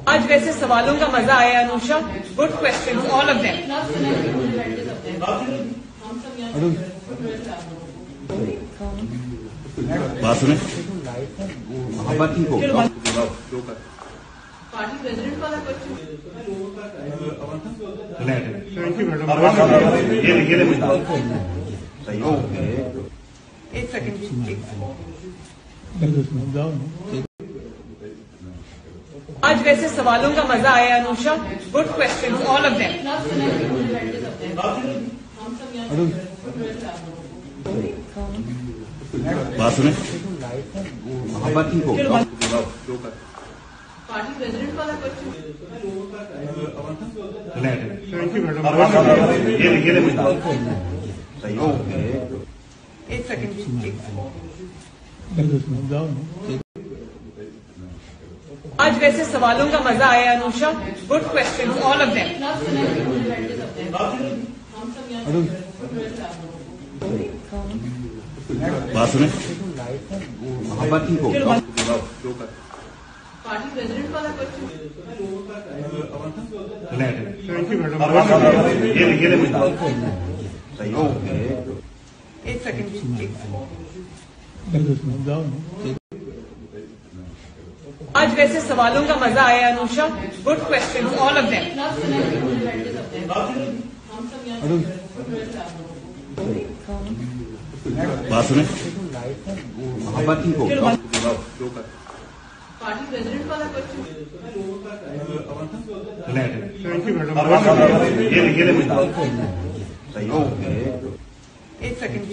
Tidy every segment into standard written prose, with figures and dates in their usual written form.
आज वैसे सवालों का मजा आया Anusha. Good question all of them. बात सुने मोहब्बत ही को पार्टी प्रेसिडेंट वाला क्वेश्चन। एक सेकंड। आज वैसे सवालों का मजा आया Anusha. Good question all of them. बात सुने मोहब्बत ही को पार्टी प्रेसिडेंट वाला क्वेश्चन। एक सेकंड। आज वैसे सवालों का मजा आया Anusha. Good question all of them. बात सुने मोहब्बत ही को पार्टी प्रेसिडेंट वाला क्वेश्चन। एक सेकंड। आज वैसे सवालों का मजा आया Anusha. Good question all of them. बात सुने मोहब्बत ही को पार्टी प्रेसिडेंट वाला क्वेश्चन। एक सेकंड।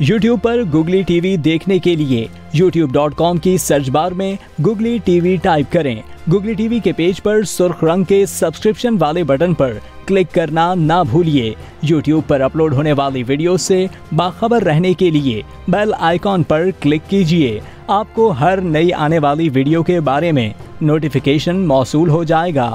YouTube पर Googly TV देखने के लिए youtube.com की सर्च बार में Googly TV टाइप करें। Googly TV के पेज पर सुर्ख रंग के सब्सक्रिप्शन वाले बटन पर क्लिक करना ना भूलिए। YouTube पर अपलोड होने वाली वीडियो से बाखबर रहने के लिए बेल आइकॉन पर क्लिक कीजिए। आपको हर नई आने वाली वीडियो के बारे में नोटिफिकेशन मौसूल हो जाएगा।